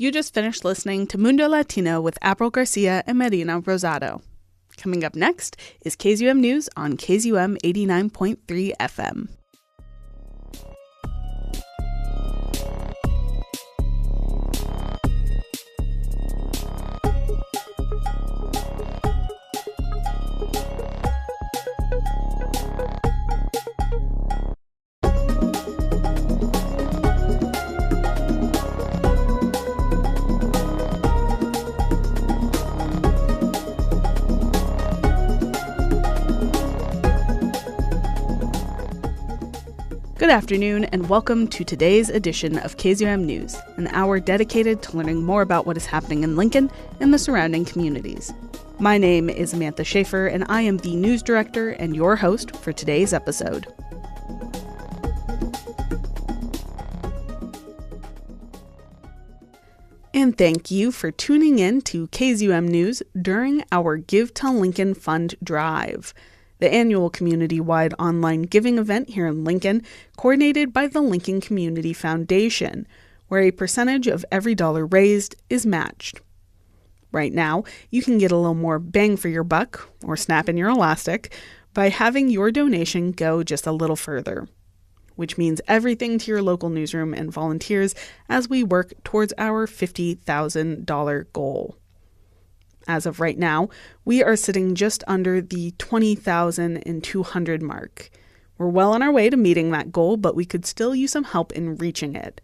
You just finished listening to Mundo Latino with April Garcia and Marina Rosado. Coming up next is KZUM News on KZUM 89.3 FM. Good afternoon and welcome to today's edition of KZUM News, an hour dedicated to learning more about what is happening in Lincoln and the surrounding communities. My name is Samantha Schaefer and I am the news director and your host for today's episode. And thank you for tuning in to KZUM News during our Give to Lincoln Fund Drive, the annual community-wide online giving event here in Lincoln, coordinated by the Lincoln Community Foundation, where a percentage of every dollar raised is matched. Right now, you can get a little more bang for your buck, or snap in your elastic, by having your donation go just a little further, which means everything to your local newsroom and volunteers as we work towards our $50,000 goal. As of right now, we are sitting just under the 20,200 mark. We're well on our way to meeting that goal, but we could still use some help in reaching it,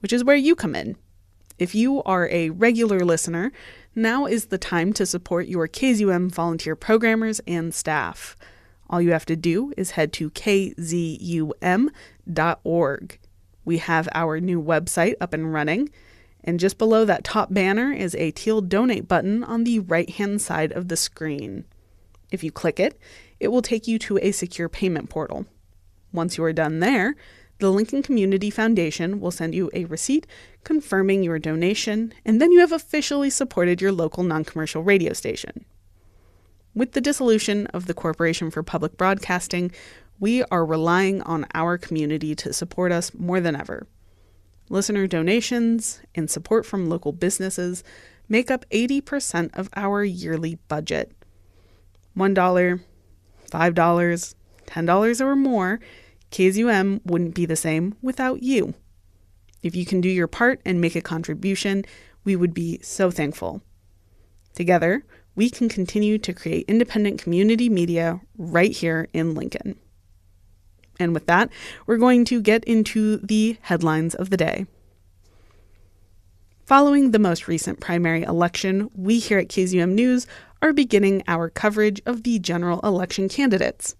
which is where you come in. If you are a regular listener, now is the time to support your KZUM volunteer programmers and staff. All you have to do is head to kzum.org. We have our new website up and running. And just below that top banner is a teal donate button on the right-hand side of the screen. If you click it, it will take you to a secure payment portal. Once you are done there, the Lincoln Community Foundation will send you a receipt confirming your donation, and then you have officially supported your local non-commercial radio station. With the dissolution of the Corporation for Public Broadcasting, we are relying on our community to support us more than ever. Listener donations and support from local businesses make up 80% of our yearly budget. $1, $5, $10 or more, KZUM wouldn't be the same without you. If you can do your part and make a contribution, we would be so thankful. Together, we can continue to create independent community media right here in Lincoln. And with that, we're going to get into the headlines of the day. Following the most recent primary election, we here at KZUM News are beginning our coverage of the general election candidates.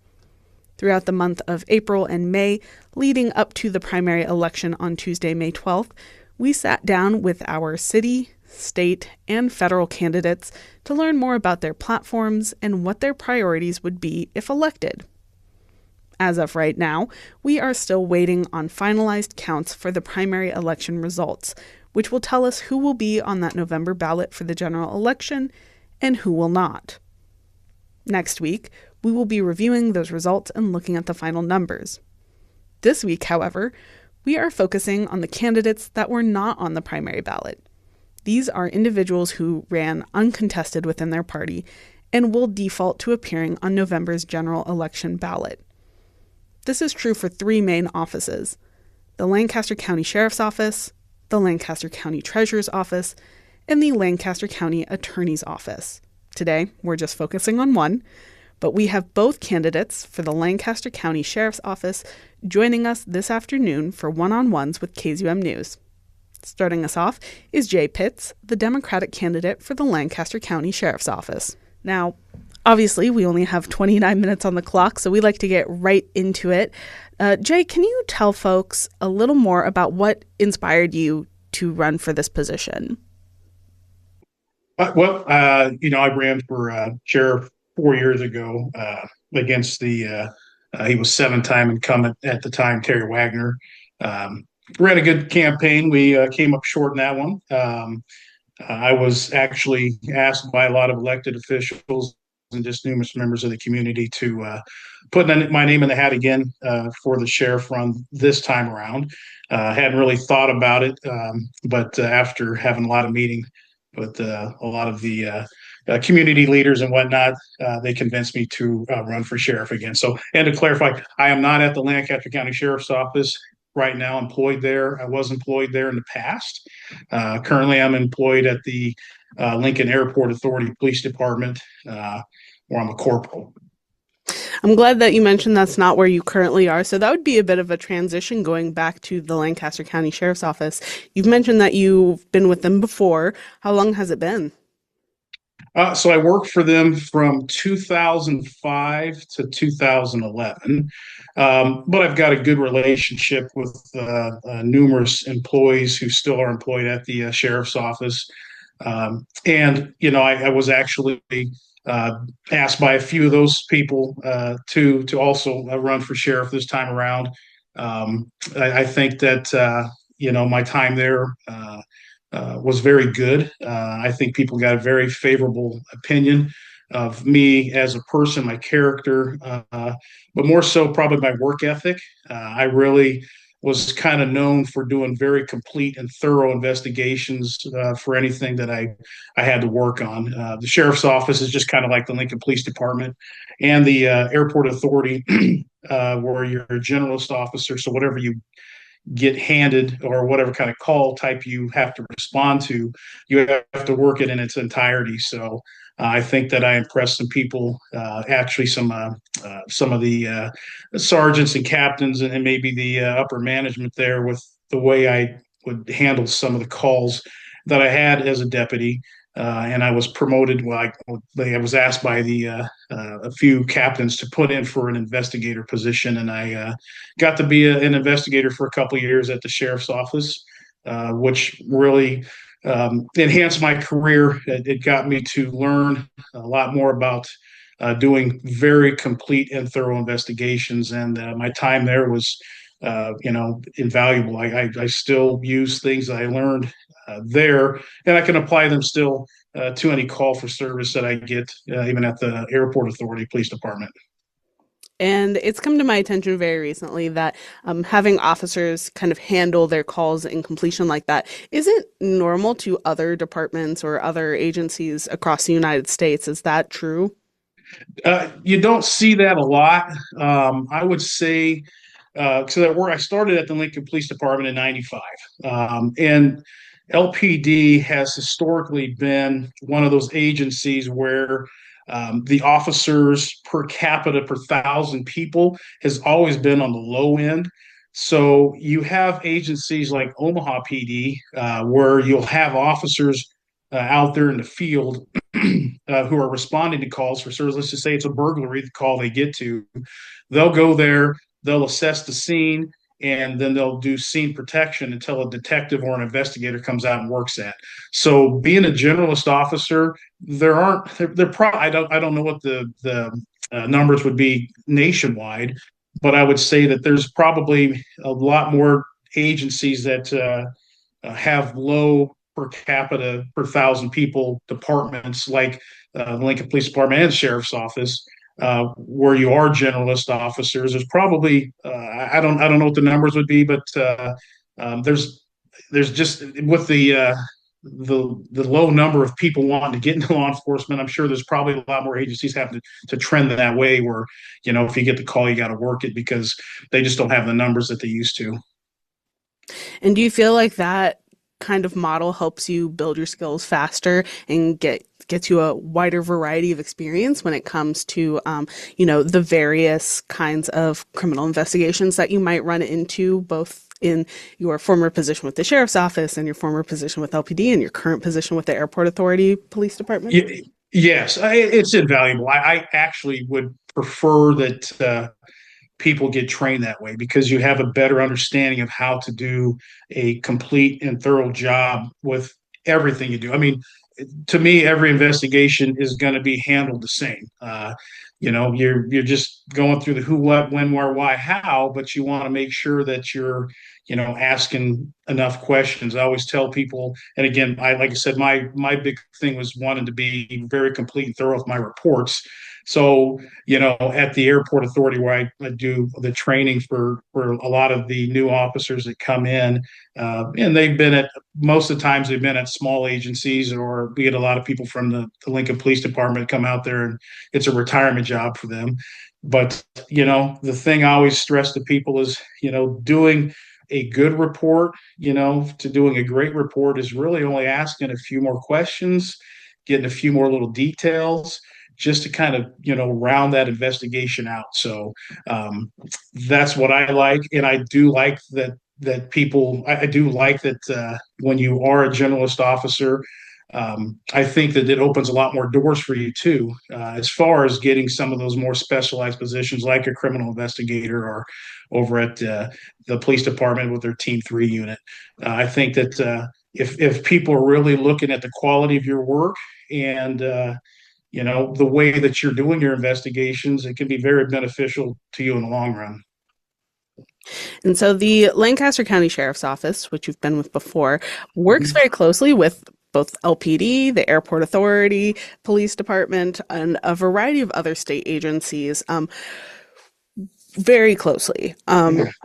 Throughout the month of April and May, leading up to the primary election on Tuesday, May 12th, we sat down with our city, state, and federal candidates to learn more about their platforms and what their priorities would be if elected. As of right now, we are still waiting on finalized counts for the primary election results, which will tell us who will be on that November ballot for the general election and who will not. Next week, we will be reviewing those results and looking at the final numbers. This week, however, we are focusing on the candidates that were not on the primary ballot. These are individuals who ran uncontested within their party and will default to appearing on November's general election ballot. This is true for three main offices: the Lancaster County Sheriff's Office, the Lancaster County Treasurer's Office, and the Lancaster County Attorney's Office. Today, we're just focusing on one, but we have both candidates for the Lancaster County Sheriff's Office joining us this afternoon for one-on-ones with KZUM News. Starting us off is Jay Pitts, the Democratic candidate for the Lancaster County Sheriff's Office. Now, obviously, we only have 29 minutes on the clock, so we like to get right into it. Jay, can you tell folks a little more about what inspired you to run for this position? I ran for sheriff 4 years ago against he was 7-time incumbent at the time, Terry Wagner. Ran a good campaign. We came up short in that one. I was actually asked by a lot of elected officials and just numerous members of the community to put my name in the hat again for the sheriff run this time around. Hadn't really thought about it, but after having a lot of meeting with a lot of the community leaders and whatnot, they convinced me to run for sheriff again. So, and to clarify, I am not at the Lancaster County Sheriff's Office right now employed there. I was employed there in the past. Currently, I'm employed at the Lincoln Airport Authority Police Department, where I'm a corporal. I'm glad that you mentioned that's not where you currently are. So that would be a bit of a transition going back to the Lancaster County Sheriff's Office. You've mentioned that you've been with them before. How long has it been? So I worked for them from 2005 to 2011, but I've got a good relationship with numerous employees who still are employed at the sheriff's office. And I was actually uh, asked by a few of those people to also run for sheriff this time around. I think that my time there was very good. I think people got a very favorable opinion of me as a person, my character, but more so probably my work ethic. I really was kind of known for doing very complete and thorough investigations for anything that I had to work on. The sheriff's office is just kind of like the Lincoln Police Department and the airport authority, where you're a generalist officer. So whatever you get handed or whatever kind of call type you have to respond to, you have to work it in its entirety. So I think that I impressed some people, actually some of the sergeants and captains and maybe the upper management there with the way I would handle some of the calls that I had as a deputy. And I was promoted. Well, I was asked by a few captains to put in for an investigator position, and I got to be an investigator for a couple of years at the sheriff's office, which really enhanced my career. It got me to learn a lot more about doing very complete and thorough investigations, and my time there was, invaluable. I still use things that I learned there, and I can apply them still to any call for service that I get, even at the Airport Authority Police Department. And it's come to my attention very recently that having officers kind of handle their calls in completion like that isn't normal to other departments or other agencies across the United States. Is that true? You don't see that a lot. I would say, so I started at the Lincoln Police Department in '95, and LPD has historically been one of those agencies where the officers per capita per thousand people has always been on the low end. So you have agencies like Omaha PD, where you'll have officers out there in the field who are responding to calls for service. Let's just say it's a burglary call they get to. They'll go there, they'll assess the scene, and then they'll do scene protection until a detective or an investigator comes out and works that. So being a generalist officer, there aren't there probably I don't know what the numbers would be nationwide, but I would say that there's probably a lot more agencies that have low per capita per thousand people departments like the Lincoln Police Department and Sheriff's Office, where you are generalist officers. There's probably I don't know what the numbers would be, but there's just with the low number of people wanting to get into law enforcement, I'm sure there's probably a lot more agencies having to trend that way where, if you get the call, you got to work it because they just don't have the numbers that they used to. And do you feel like that kind of model helps you build your skills faster and get you a wider variety of experience when it comes to the various kinds of criminal investigations that you might run into both in your former position with the sheriff's office and your former position with LPD and your current position with the Airport Authority Police Department? Yes, it's invaluable. I actually would prefer that people get trained that way because you have a better understanding of how to do a complete and thorough job with everything you do. I mean, to me, every investigation is going to be handled the same. you're just going through the who, what, when, where, why, how, but you want to make sure that you're asking enough questions. I always tell people, and again, like I said, my big thing was wanting to be very complete and thorough with my reports. So, at the airport authority where I do the training for a lot of the new officers that come in, and they've been at most of the times they've been at small agencies, or we get a lot of people from the Lincoln Police Department come out there, and it's a retirement job for them. But the thing I always stress to people is, doing a good report, to doing a great report is really only asking a few more questions, getting a few more little details, just to kind of round that investigation out. So that's what I like, and I do like that people. I do like that when you are a generalist officer. I think that it opens a lot more doors for you too, as far as getting some of those more specialized positions, like a criminal investigator or over at the police department with their Team 3 unit. I think that if people are really looking at the quality of your work and the way that you're doing your investigations, it can be very beneficial to you in the long run. And so the Lancaster County Sheriff's Office, which you've been with before, works Mhm. very closely with both LPD, the Airport Authority, Police Department, and a variety of other state agencies very closely.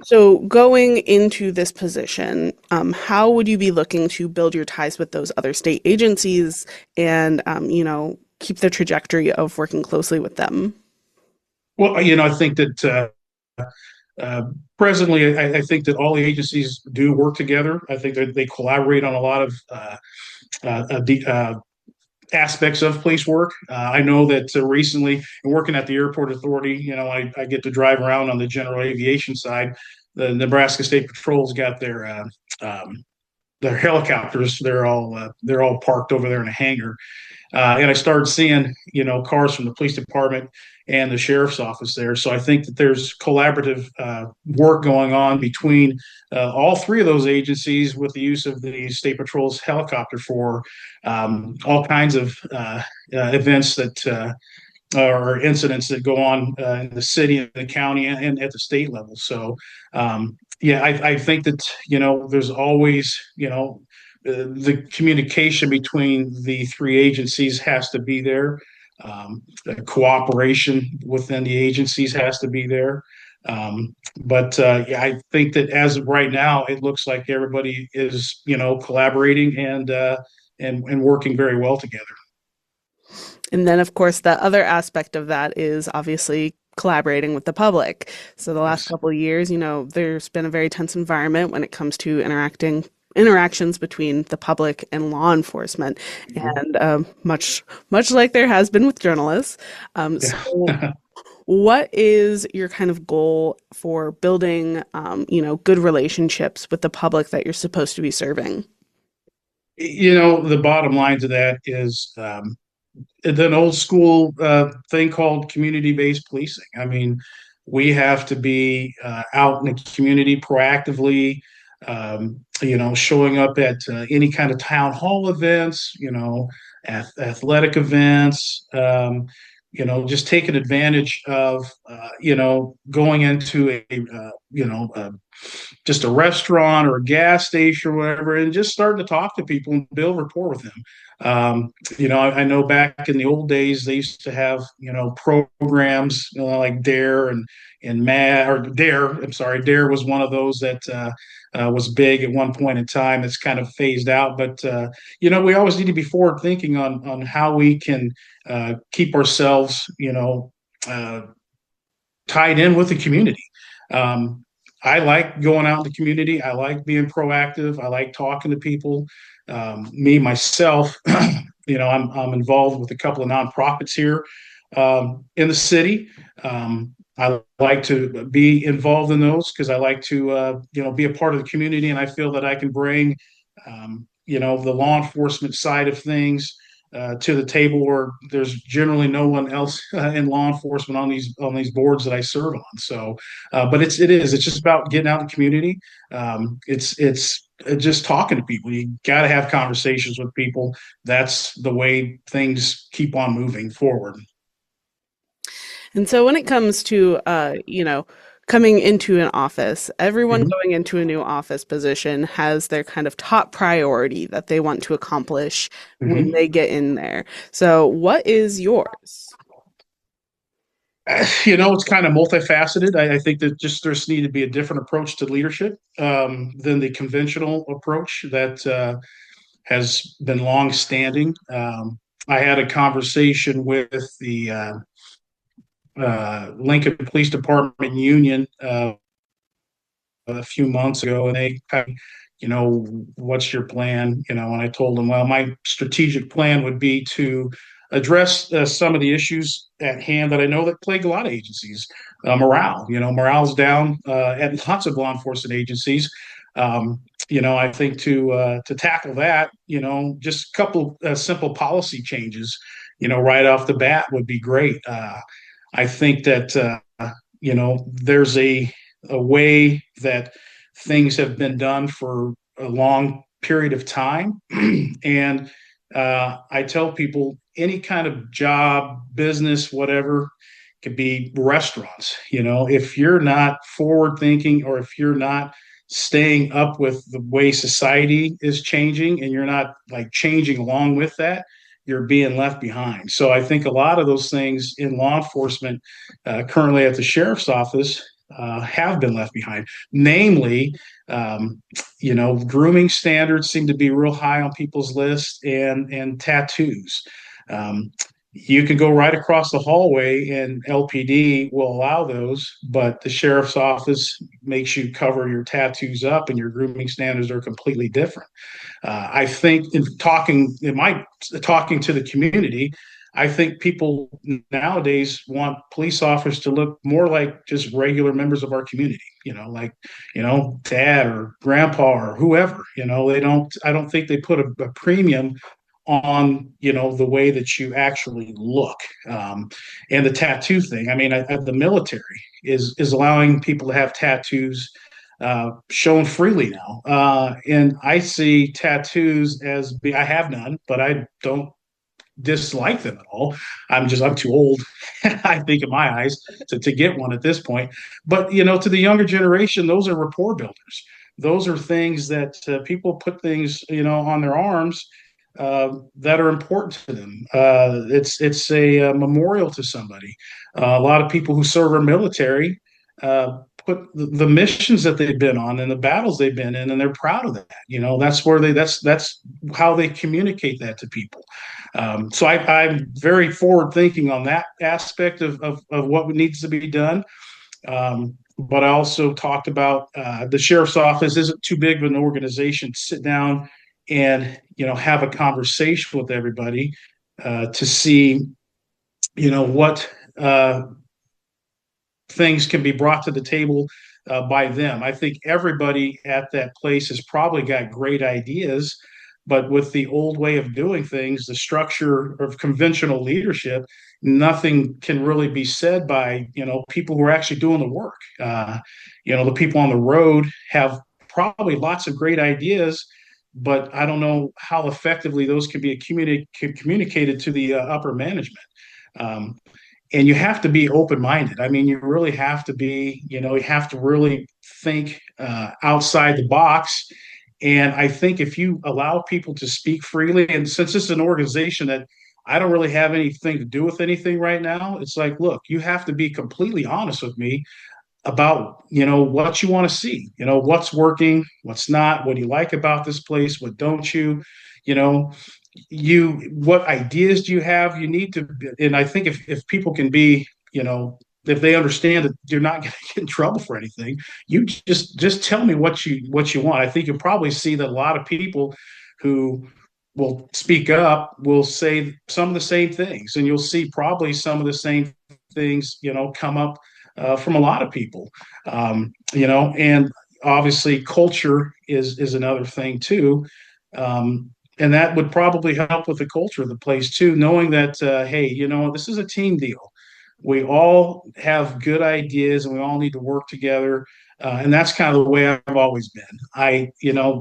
So going into this position, how would you be looking to build your ties with those other state agencies and, keep the trajectory of working closely with them? Well, I think that uh, presently, I think that all the agencies do work together. I think that they collaborate on a lot of aspects of police work. I know that recently, working at the airport authority, I get to drive around on the general aviation side. The Nebraska State Patrol's got their helicopters. They're all parked over there in a hangar. And I started seeing, cars from the police department and the sheriff's office there. So I think that there's collaborative work going on between all three of those agencies with the use of the State Patrol's helicopter for all kinds of events that or incidents that go on in the city and the county and at the state level. So, yeah, I think that there's always the communication between the three agencies has to be there. The cooperation within the agencies has to be there. But yeah, I think that as of right now, it looks like everybody is collaborating and working very well together. And then, of course, the other aspect of that is obviously collaborating with the public. So the last Yes. couple of years, there's been a very tense environment when it comes to interactions between the public and law enforcement, Mhm. and much like there has been with journalists. So Yeah. what is your kind of goal for building, good relationships with the public that you're supposed to be serving? The bottom line to that is an old school thing called community-based policing. I mean, we have to be out in the community proactively, showing up at any kind of town hall events, athletic events, just taking advantage of, going into just a restaurant or a gas station or whatever, and just starting to talk to people and build rapport with them. I know back in the old days they used to have programs like Dare and Mad or Dare. I'm sorry, Dare was one of those that was big at one point in time. It's kind of phased out, but we always need to be forward thinking on how we can keep ourselves uh, tied in with the community. Um, I like going out in the community. I like being proactive. I like talking to people. Me myself, I'm involved with a couple of nonprofits here in the city. I like to be involved in those because I like to, be a part of the community, and I feel that I can bring, the law enforcement side of things to the table where there's generally no one else in law enforcement on these boards that I serve on. So, but it's just about getting out in the community. It's just talking to people. You got to have conversations with people. That's the way things keep on moving forward. And so when it comes to, coming into an office, everyone Mhm. going into a new office position has their kind of top priority that they want to accomplish when Mhm. they get in there. So what is yours? It's kind of multifaceted. I think that just there's need to be a different approach to leadership than the conventional approach that has been long standing. I had a conversation with the Lincoln Police Department union a few months ago, and they kind of, what's your plan? And I told them, well, my strategic plan would be to address some of the issues at hand that I know that plague a lot of agencies. Morale, morale's down at lots of law enforcement agencies. Um, I think to tackle that, just a couple simple policy changes, right off the bat would be great. I think that there's a way that things have been done for a long period of time. And I tell people any kind of job, business, whatever, could be restaurants. If you're not forward thinking or if you're not staying up with the way society is changing and you're not like changing along with that, you're being left behind. So I think a lot of those things in law enforcement, currently at the sheriff's office, have been left behind. Namely, um, grooming standards seem to be real high on people's lists, and tattoos. Um, you can go right across the hallway, and LPD will allow those, but the sheriff's office makes you cover your tattoos up, and your grooming standards are completely different. I think in talking to the community, I think people nowadays want police officers to look more like just regular members of our community. Like dad or grandpa or whoever. They don't. I don't think they put a premium on the way that you actually look. And the tattoo thing. I mean, the military is allowing people to have tattoos shown freely now. And I see tattoos as I have none, but I don't dislike them at all. I'm too old, I think, in my eyes, to get one at this point. But to the younger generation, those are rapport builders. Those are things that people put things on their arms that are important to them. It's a memorial to somebody. A lot of people who serve our military put the missions that they've been on and the battles they've been in, and they're proud of that. That's where that's how they communicate that to people. So I'm very forward thinking on that aspect of what needs to be done. But I also talked about the sheriff's office isn't too big of an organization to sit down and have a conversation with everybody to see what things can be brought to the table by them. I think everybody at that place has probably got great ideas, but with the old way of doing things, the structure of conventional leadership, nothing can really be said by people who are actually doing the work. The people on the road have probably lots of great ideas, but I don't know how effectively those can be communicated to the upper management. Um, and you have to be open minded. I mean, you really have to be, you have to really think outside the box. And I think if you allow people to speak freely, and since it's an organization that I don't really have anything to do with anything right now, it's like, look, you have to be completely honest with me about what you want to see, what's working, what's not, what do you like about this place, what don't you know what ideas do you have? You need to, and I think if people can be, if they understand that you're not going to get in trouble for anything, you just tell me what you want. I think you'll probably see that a lot of people who will speak up will say some of the same things, and you'll see probably some of the same things, come up from a lot of people, and obviously culture is another thing too. Um, and that would probably help with the culture of the place too, knowing that hey, this is a team deal. We all have good ideas, and we all need to work together. And that's kind of the way I've always been.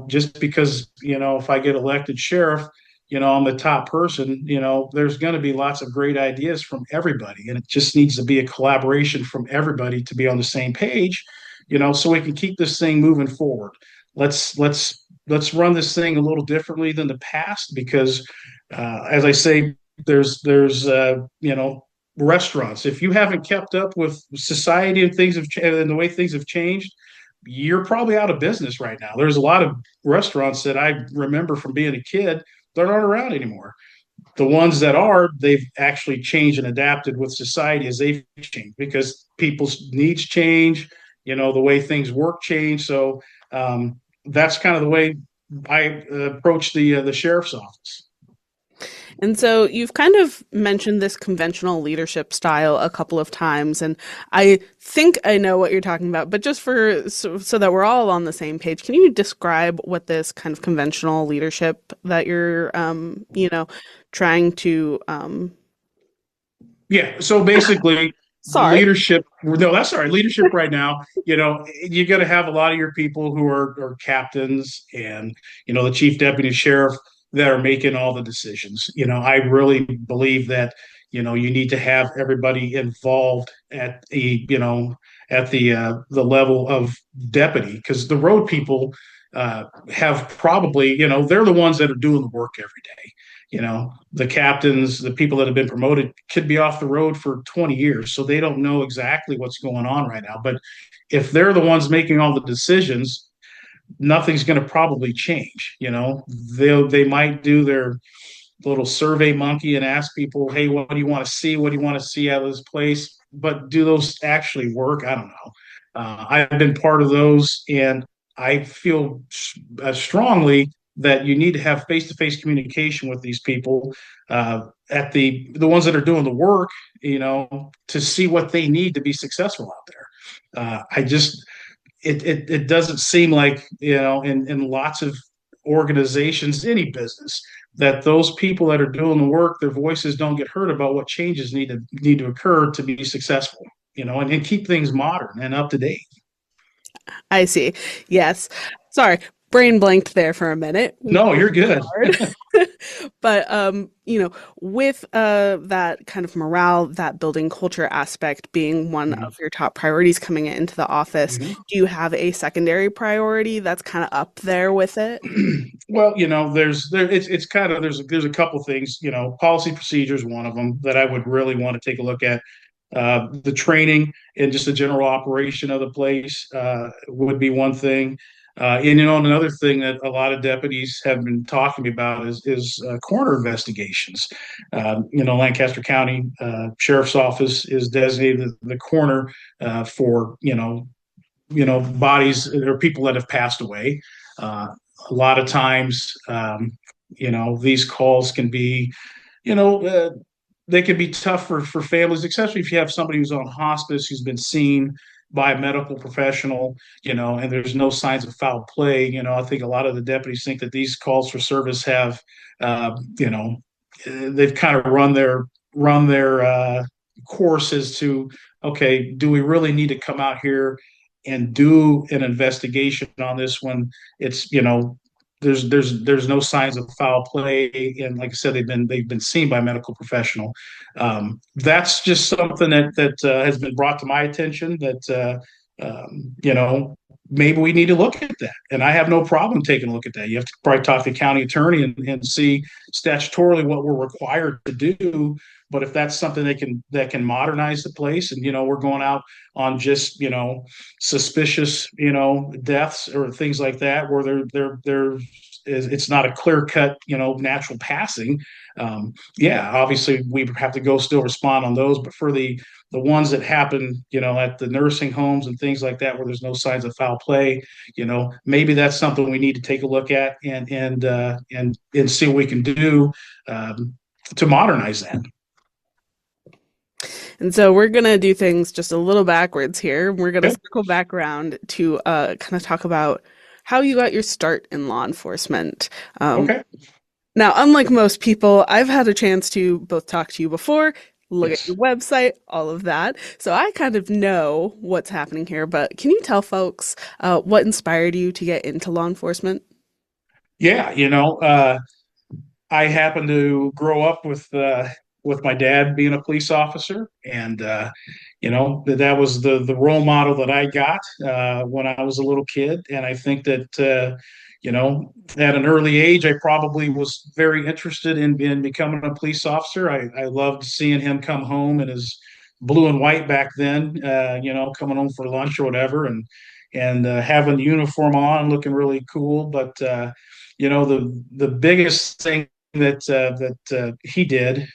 Just because if I get elected sheriff, I'm the top person, there's going to be lots of great ideas from everybody. And it just needs to be a collaboration from everybody to be on the same page, so we can keep this thing moving forward. Let's run this thing a little differently than the past because, as I say, there's restaurants. If you haven't kept up with society and and the way things have changed, you're probably out of business right now. There's a lot of restaurants that I remember from being a kid that aren't around anymore. The ones that are, they've actually changed and adapted with society as they've changed because people's needs change, the way things work change. So that's kind of the way I approach the sheriff's office. And so you've kind of mentioned this conventional leadership style a couple of times, and I think I know what you're talking about, but just so that we're all on the same page, can you describe what this kind of conventional leadership that you're, trying to, Yeah. So basically, sorry. leadership. No, that's all right. Leadership right now, you got to have a lot of your people who are captains and, the chief deputy sheriff that are making all the decisions. I really believe that, you need to have everybody involved at the level of deputy because the road people have probably, they're the ones that are doing the work every day. The captains, the people that have been promoted could be off the road for 20 years, so they don't know exactly what's going on right now. But if they're the ones making all the decisions, nothing's going to probably change. They might do their little survey monkey and ask people, hey, what do you want to see? What do you want to see out of this place? But do those actually work? I don't know. I've been part of those, and I feel strongly that you need to have face-to-face communication with these people at the ones that are doing the work, to see what they need to be successful out there. I just it doesn't seem like in lots of organizations, any business, that those people that are doing the work, their voices don't get heard about what changes need to occur to be successful, and keep things modern and up to date. I see. Yes. Sorry, brain blanked there for a minute. No, you're good. Hard. But with that kind of morale, that building culture aspect being one Mhm. of your top priorities coming into the office, Mhm. do you have a secondary priority that's kind of up there with it? Well, it's kind of there's a couple things, policy procedures, one of them that I would really want to take a look at. The training and just the general operation of the place would be one thing. And another thing that a lot of deputies have been talking to me about is coroner investigations. Lancaster County Sheriff's Office is designated the coroner for bodies or people that have passed away. A lot of times, these calls can be, you know, uh, they can be tough for families, especially if you have somebody who's on hospice who's been seen by a medical professional, and there's no signs of foul play. I think a lot of the deputies think that these calls for service have, you know, they've kind of run their course as to, okay, do we really need to come out here and do an investigation on this one? It's there's no signs of foul play, and like I said, they've been seen by a medical professional. That's just something that has been brought to my attention that maybe we need to look at that, and I have no problem taking a look at that. You have to probably talk to the county attorney and see statutorily what we're required to do. But if that's something that can modernize the place, and we're going out on just suspicious deaths or things like that where it's not a clear cut natural passing. Yeah, obviously we have to go still respond on those, but for the ones that happen at the nursing homes and things like that where there's no signs of foul play, maybe that's something we need to take a look at and see what we can do to modernize that. And so we're gonna do things just a little backwards here. We're gonna Okay. circle back around to kind of talk about how you got your start in law enforcement. Um, Okay. Now, unlike most people, I've had a chance to both talk to you before, look at your Yes. website, all of that. So I kind of know what's happening here, but can you tell folks what inspired you to get into law enforcement? Yeah. I happened to grow up with my dad being a police officer, and that was the role model that I got when I was a little kid. And I think that at an early age, I probably was very interested in becoming a police officer. I loved seeing him come home in his blue and white back then, coming home for lunch or whatever, and having the uniform on, looking really cool. But the biggest thing that he did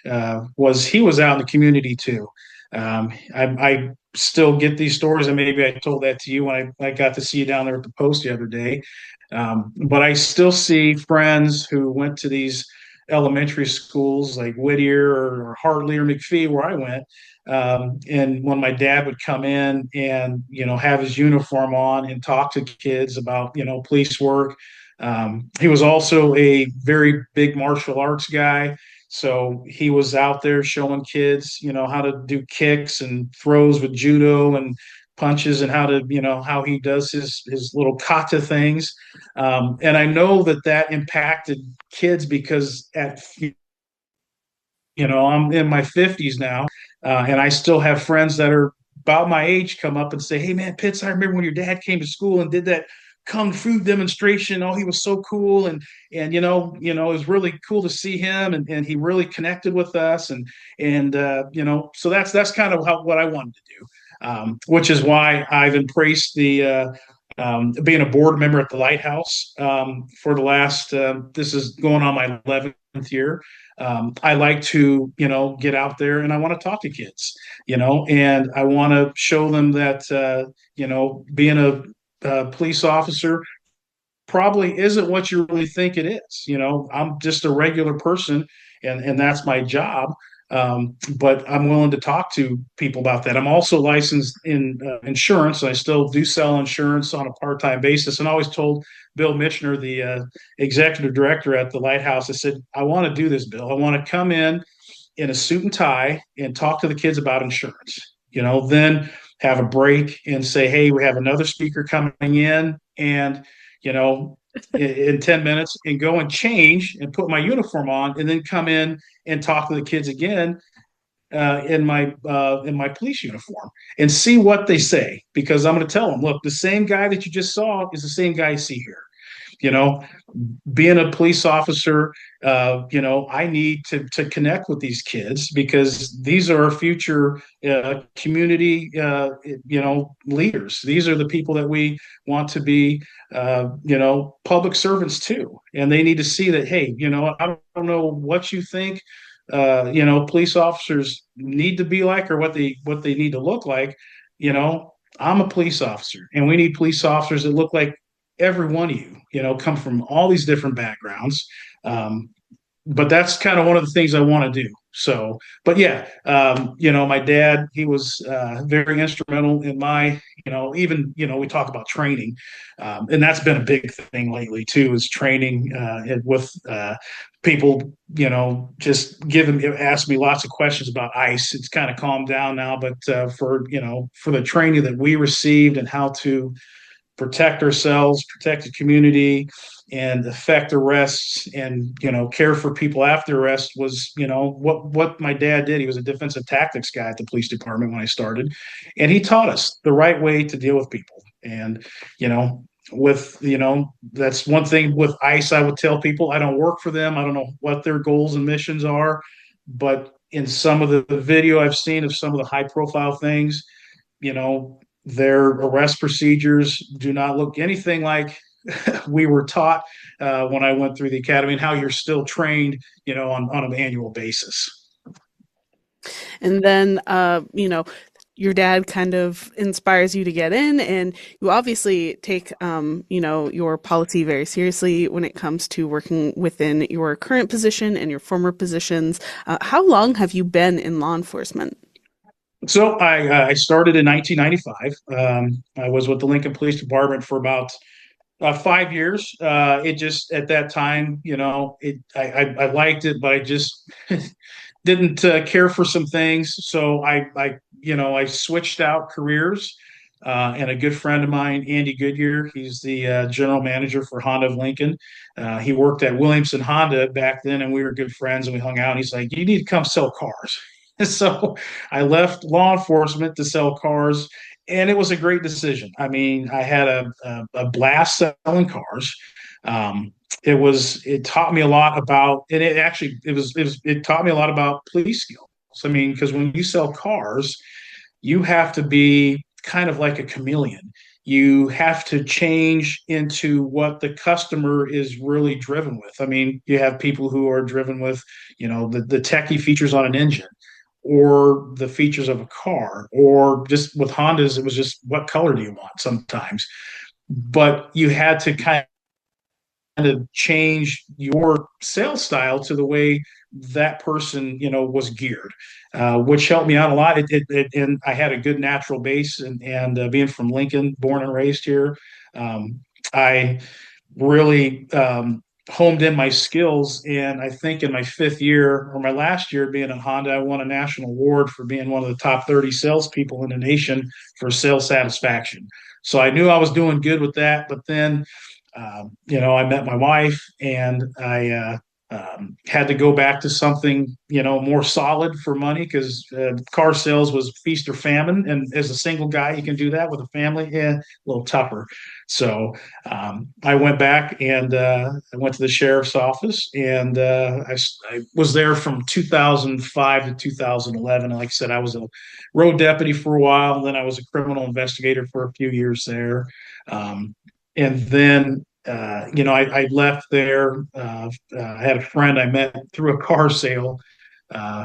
was he was out in the community too. I still get these stories, and maybe I told that to you when I got to see you down there at the post the other day. But I still see friends who went to these elementary schools like Whittier or Hartley or McPhee, where I went. And when my dad would come in and have his uniform on and talk to kids about police work, he was also a very big martial arts guy. So he was out there showing kids, how to do kicks and throws with judo and punches, and how to, how he does his little kata things. And I know that impacted kids because I'm in my 50s now, and I still have friends that are about my age come up and say, "Hey, man, Pitts, I remember when your dad came to school and did that kung fu demonstration. Oh, he was so cool, and it was really cool to see him, and he really connected with us, and so that's kind of what I wanted to do, which is why I've embraced the being a board member at the Lighthouse for the last. This is going on my 11th year. I like to, get out there and I want to talk to kids, and I want to show them that, being a police officer probably isn't what you really think it is. I'm just a regular person, and that's my job. But I'm willing to talk to people about that. I'm also licensed in insurance. I still do sell insurance on a part-time basis, and I always told Bill Mitchner, the executive director at the Lighthouse, I said, I want to do this, Bill. I want to come in a suit and tie and talk to the kids about insurance. Then have a break and say, hey, we have another speaker coming in, and you know, in 10 minutes, and go and change and put my uniform on, and then come in and talk to the kids again in my police uniform, and see what they say, because I'm going to tell them, look, the same guy that you just saw is the same guy you see here. You know, being a police officer, I need to connect with these kids because these are our future community, leaders. These are the people that we want to be, public servants too, and they need to see that. Hey, I don't know what you think. Police officers need to be like, or what they need to look like. I'm a police officer, and we need police officers that look like every one of you, come from all these different backgrounds. Um, but that's kind of one of the things I want to do. So, but yeah, my dad, he was very instrumental in my, even, we talk about training. And that's been a big thing lately too, is training with people, just ask me lots of questions about ICE. It's kind of calmed down now, but for the training that we received and how to protect ourselves, protect the community, and effect arrests, and care for people after arrest was what my dad did. He was a defensive tactics guy at the police department when I started, and he taught us the right way to deal with people. And with that's one thing with ICE. I would tell people I don't work for them. I don't know what their goals and missions are, but in some of the video I've seen of some of the high profile things, their arrest procedures do not look anything like we were taught when I went through the academy, and how you're still trained, on an annual basis. And then, your dad kind of inspires you to get in, and you obviously take, your policy very seriously when it comes to working within your current position and your former positions. How long have you been in law enforcement? So I started in 1995. I was with the Lincoln Police Department for about 5 years. It just at that time, I liked it, but I just didn't care for some things. So I switched out careers. and a good friend of mine, Andy Goodyear. He's the general manager for Honda of Lincoln. He worked at Williamson Honda back then, and we were good friends, and we hung out. And he's like, "You need to come sell cars." So I left law enforcement to sell cars, and it was a great decision. I mean, I had a blast selling cars. Um, it taught me a lot about, and it taught me a lot about police skills. I mean, because when you sell cars, you have to be kind of like a chameleon. You have to change into what the customer is really driven with. I mean, you have people who are driven with, the techie features on an engine or the features of a car, or just with Hondas, it was just what color do you want sometimes. But you had to kind of change your sales style to the way that person, was geared, which helped me out a lot. And I had a good natural base, and being from Lincoln, born and raised here, I really honed in my skills. And I think in my fifth year or my last year being at Honda, I won a national award for being one of the top 30 salespeople in the nation for sales satisfaction. So I knew I was doing good with that. But then I met my wife, and I had to go back to something, more solid for money, because car sales was feast or famine. And as a single guy, you can do that. With a family, a little tougher. So I went back, and I went to the sheriff's office, and I was there from 2005 to 2011. And like I said, I was a road deputy for a while, and then I was a criminal investigator for a few years there. Um, and then I left there. I had a friend I met through a car sale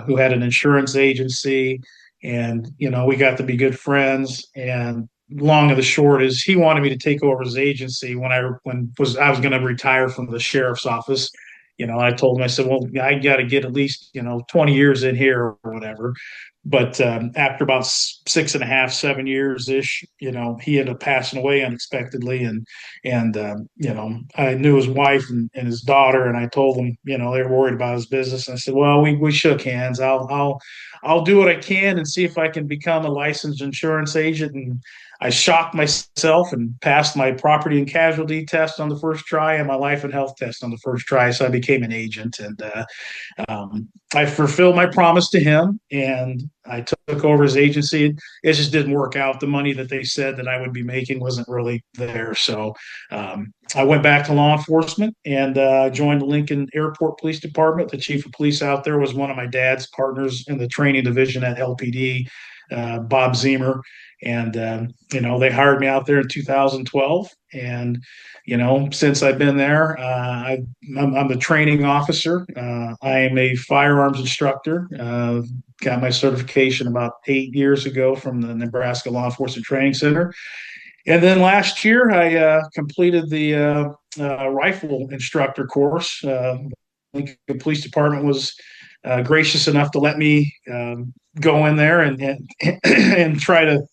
who had an insurance agency, and we got to be good friends. And long and the short is, he wanted me to take over his agency when I was going to retire from the sheriff's office. I told him, I said, well, I got to get at least 20 years in here or whatever. But after about 6.5, 7 years ish, he ended up passing away unexpectedly. And I knew his wife and his daughter, and I told them, they were worried about his business. And I said, well, we shook hands. I'll do what I can and see if I can become a licensed insurance agent. And I shocked myself and passed my property and casualty test on the first try and my life and health test on the first try. So I became an agent, and I fulfilled my promise to him, and I took over his agency. It just didn't work out. The money that they said that I would be making wasn't really there. So I went back to law enforcement, and joined the Lincoln Airport Police Department. The chief of police out there was one of my dad's partners in the training division at LPD, Bob Zemer. And they hired me out there in 2012. And since I've been there, I'm the training officer. I am a firearms instructor. Got my certification about 8 years ago from the Nebraska Law Enforcement Training Center. And then last year, I completed the rifle instructor course. The police department was gracious enough to let me go in there and try to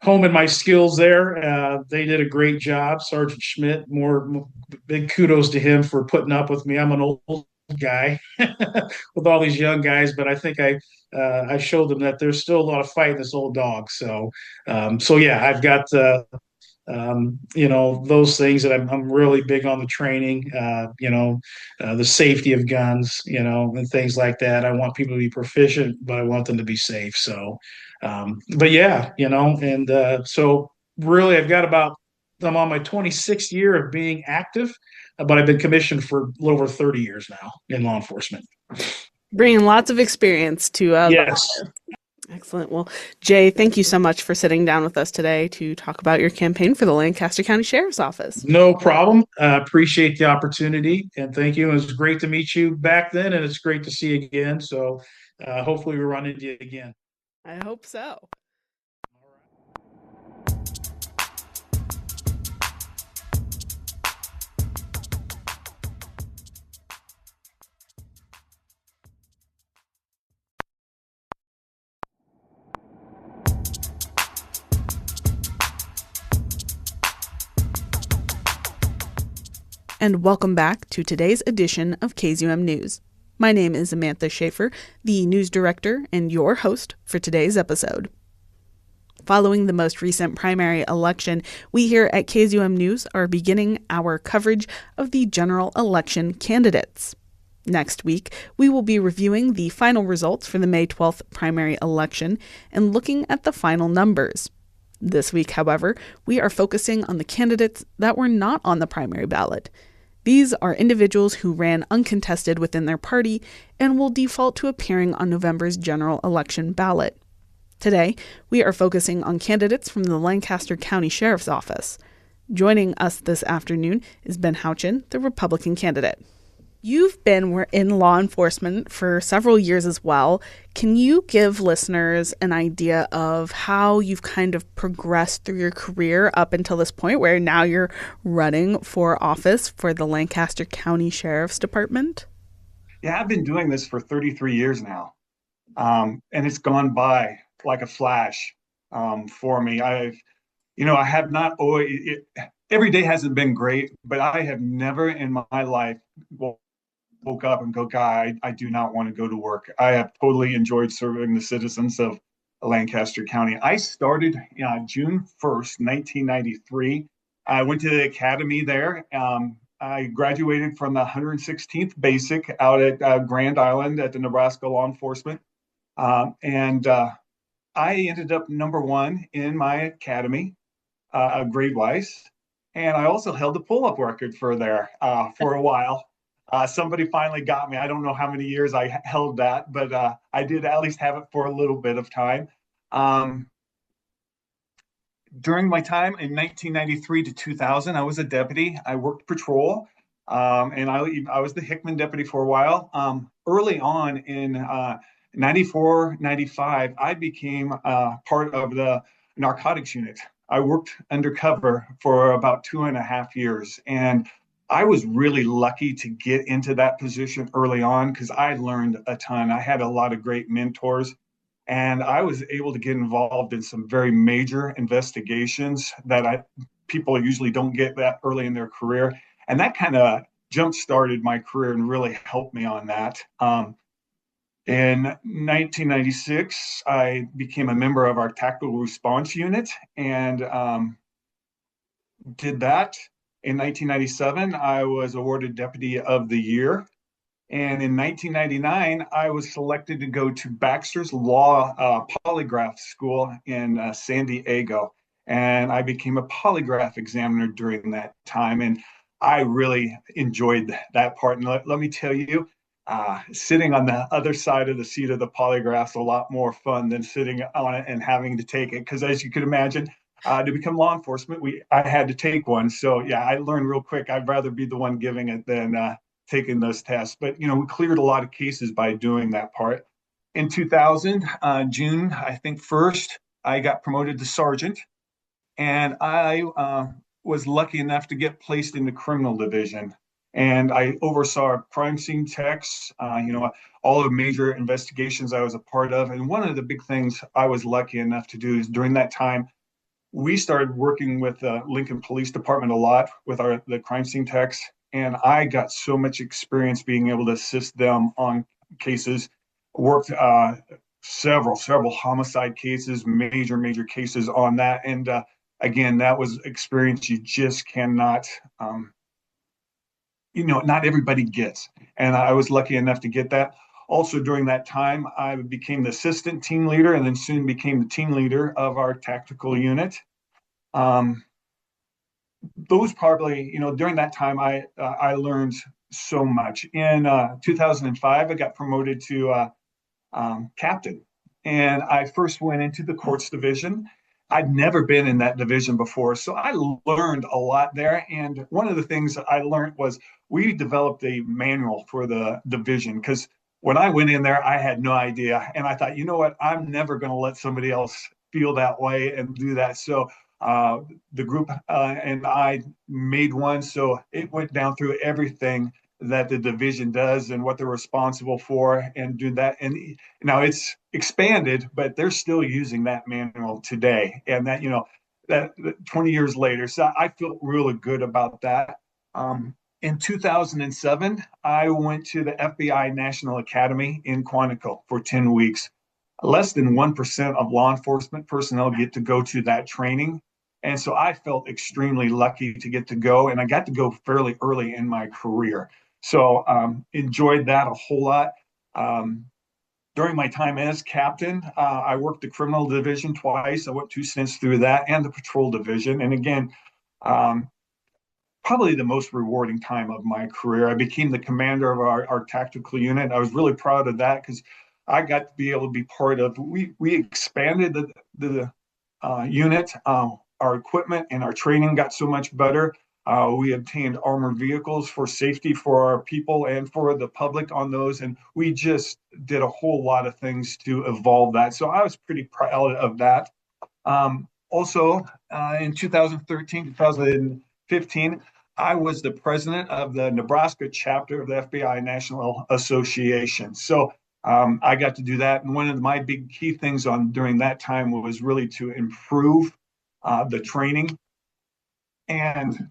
home in my skills there. They did a great job. Sergeant Schmidt, more big kudos to him for putting up with me. I'm an old guy with all these young guys, but I think I showed them that there's still a lot of fight in this old dog. So yeah, I've got those things that I'm really big on: the training, the safety of guns, and things like that. I want people to be proficient, but I want them to be safe. So, but yeah, and so really, I'm on my 26th year of being active, but I've been commissioned for a little over 30 years now in law enforcement. Bringing lots of experience to Yes. Excellent. Well, Jay, thank you so much for sitting down with us today to talk about your campaign for the Lancaster County Sheriff's Office. No problem. Appreciate the opportunity, and thank you. It was great to meet you back then, and it's great to see you again. So hopefully we run into you again. I hope so. And welcome back to today's edition of KZUM News. My name is Samantha Schaefer, the news director and your host for today's episode. Following the most recent primary election, we here at KZUM News are beginning our coverage of the general election candidates. Next week, we will be reviewing the final results for the May 12th primary election and looking at the final numbers. This week, however, we are focusing on the candidates that were not on the primary ballot. These are individuals who ran uncontested within their party and will default to appearing on November's general election ballot. Today, we are focusing on candidates from the Lancaster County Sheriff's Office. Joining us this afternoon is Ben Houchin, the Republican candidate. You've been in law enforcement for several years as well. Can you give listeners an idea of how you've kind of progressed through your career up until this point where now you're running for office for the Lancaster County Sheriff's Department? Yeah, I've been doing this for 33 years now, and it's gone by like a flash for me. I have not always, every day hasn't been great, but I have never in my life woke up and go, God, I do not want to go to work. I have totally enjoyed serving the citizens of Lancaster County. I started June 1st, 1993. I went to the academy there. I graduated from the 116th Basic out at Grand Island at the Nebraska Law Enforcement. And I ended up number one in my academy, grade-wise. And I also held the pull-up record for there for a while. Somebody finally got me. I don't know how many years I held that, but I did at least have it for a little bit of time. During my time in 1993 to 2000, I was a deputy. I worked patrol, and I was the Hickman deputy for a while. Early on in 94, 95, I became part of the narcotics unit. I worked undercover for about 2.5 years, and I was really lucky to get into that position early on because I learned a ton. I had a lot of great mentors, and I was able to get involved in some very major investigations that people usually don't get that early in their career. And that kind of jump-started my career and really helped me on that. In 1996, I became a member of our tactical response unit and did that. In 1997, I was awarded Deputy of the Year. And in 1999, I was selected to go to Baxter's Law Polygraph School in San Diego. And I became a polygraph examiner during that time. And I really enjoyed that part. And let me tell you, sitting on the other side of the seat of the polygraph is a lot more fun than sitting on it and having to take it. Because as you can imagine, to become law enforcement, I had to take one. So yeah, I learned real quick. I'd rather be the one giving it than taking those tests. But we cleared a lot of cases by doing that part. In 2000, June, I think 1st, I got promoted to sergeant, and I was lucky enough to get placed in the criminal division. And I oversaw crime scene techs, all the major investigations I was a part of. And one of the big things I was lucky enough to do is during that time, we started working with the Lincoln Police Department a lot with the crime scene techs, and I got so much experience being able to assist them on cases. Worked several homicide cases, major cases on that, and again, that was experience you just cannot, not everybody gets, and I was lucky enough to get that. Also, during that time, I became the assistant team leader and then soon became the team leader of our tactical unit. Those probably, during that time, I learned so much. In 2005, I got promoted to captain, and I first went into the courts division. I'd never been in that division before, so I learned a lot there. And one of the things I learned was we developed a manual for the division because when I went in there, I had no idea. And I thought, you know what, I'm never going to let somebody else feel that way and do that. So the group and I made one. So it went down through everything that the division does and what they're responsible for and do that. And now it's expanded, but they're still using that manual today. And that 20 years later. So I feel really good about that. In 2007, I went to the FBI National Academy in Quantico for 10 weeks. less than 1% of law enforcement personnel get to go to that training. And so I felt extremely lucky to get to go, and I got to go fairly early in my career. So enjoyed that a whole lot. Um, During my time as captain, I worked the criminal division twice. I went 2 stints through that and the patrol division. And again, um, probably the most rewarding time of my career. I became the commander of our tactical unit. I was really proud of that because I got to be able to be part of. We expanded the unit. Our equipment and our training got so much better. We obtained armored vehicles for safety for our people and for the public on those, and we just did a whole lot of things to evolve that. So I was pretty proud of that. Also, in 2013, 2015, I was the president of the Nebraska chapter of the FBI National Association. So I got to do that. And one of my big key things on during that time was really to improve the training. And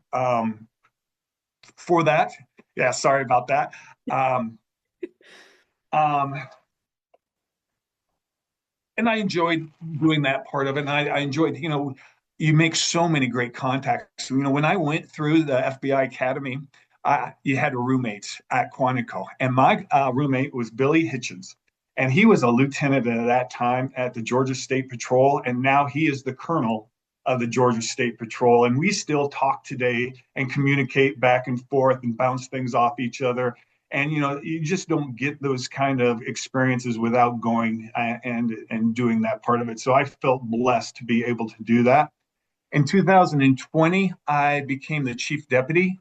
for that, yeah, sorry about that. Um, and I enjoyed doing that part of it. And I enjoyed, you make so many great contacts. When I went through the FBI Academy, you had roommates at Quantico, and my roommate was Billy Hitchens, and he was a lieutenant at that time at the Georgia State Patrol, and now he is the colonel of the Georgia State Patrol. And we still talk today and communicate back and forth and bounce things off each other. And you just don't get those kind of experiences without going and doing that part of it. So I felt blessed to be able to do that. In 2020, I became the chief deputy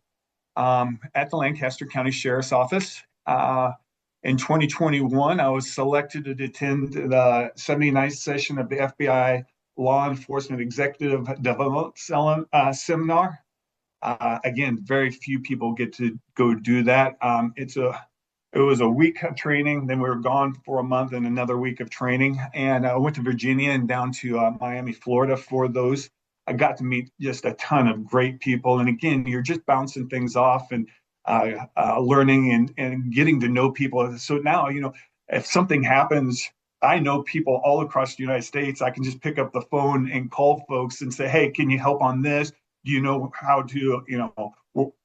at the Lancaster County Sheriff's Office. In 2021, I was selected to attend the 79th session of the FBI Law Enforcement Executive Development Seminar. Again, very few people get to go do that. It was a week of training, then we were gone for a month and another week of training. And I went to Virginia and down to Miami, Florida for those. I got to meet just a ton of great people. And again, you're just bouncing things off and learning and getting to know people. So now, if something happens, I know people all across the United States. I can just pick up the phone and call folks and say, hey, can you help on this? Do you know how to,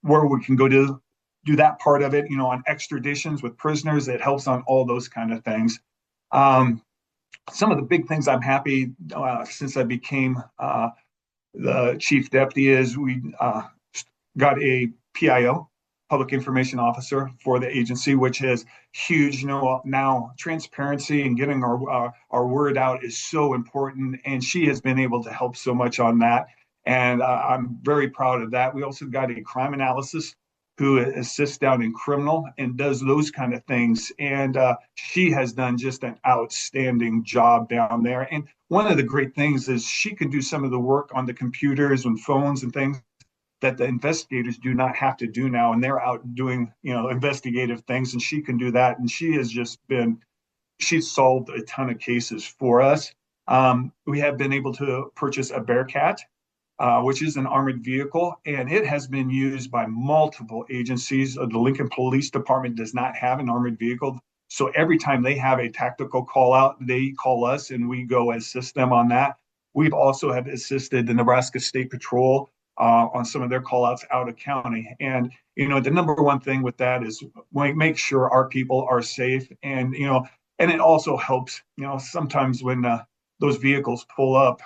where we can go to do that part of it, on extraditions with prisoners? It helps on all those kind of things. Some of the big things I'm happy since I became the chief deputy is we got a PIO, public information officer for the agency, which is huge. Now transparency and getting our word out is so important, and she has been able to help so much on that. And I'm very proud of that. We also got a crime analysis who assists down in criminal and does those kind of things. And she has done just an outstanding job down there. And one of the great things is she can do some of the work on the computers and phones and things that the investigators do not have to do now. And they're out doing, investigative things, and she can do that. And she's solved a ton of cases for us. We have been able to purchase a Bearcat, which is an armored vehicle, and it has been used by multiple agencies. The Lincoln Police Department does not have an armored vehicle. So every time they have a tactical call out, they call us and we go assist them on that. We've also have assisted the Nebraska State Patrol on some of their call outs out of county. And, the number one thing with that is we make sure our people are safe. And, and it also helps, sometimes when those vehicles pull up,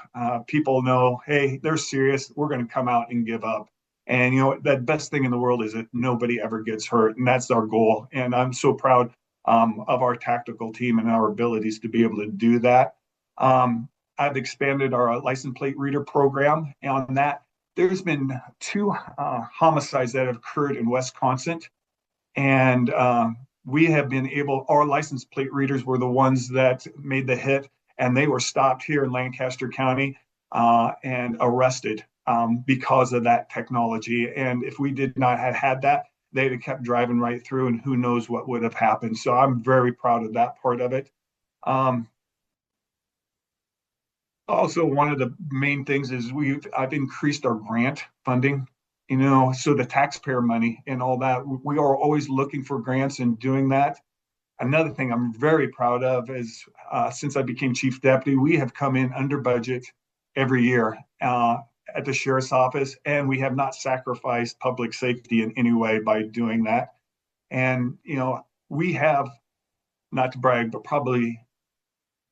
people know, hey, they're serious. We're going to come out and give up. And, the best thing in the world is that nobody ever gets hurt. And that's our goal. And I'm so proud of our tactical team and our abilities to be able to do that. I've expanded our license plate reader program on that. There's been 2 homicides that have occurred in Wisconsin. And we have been our license plate readers were the ones that made the hit. And they were stopped here in Lancaster County and arrested because of that technology. And if we did not have had that, they'd have kept driving right through, and who knows what would have happened. So I'm very proud of that part of it. Also, one of the main things is I've increased our grant funding, so the taxpayer money and all that. We are always looking for grants and doing that. Another thing I'm very proud of is since I became chief deputy, we have come in under budget every year at the sheriff's office, and we have not sacrificed public safety in any way by doing that. And, we have, not to brag, but probably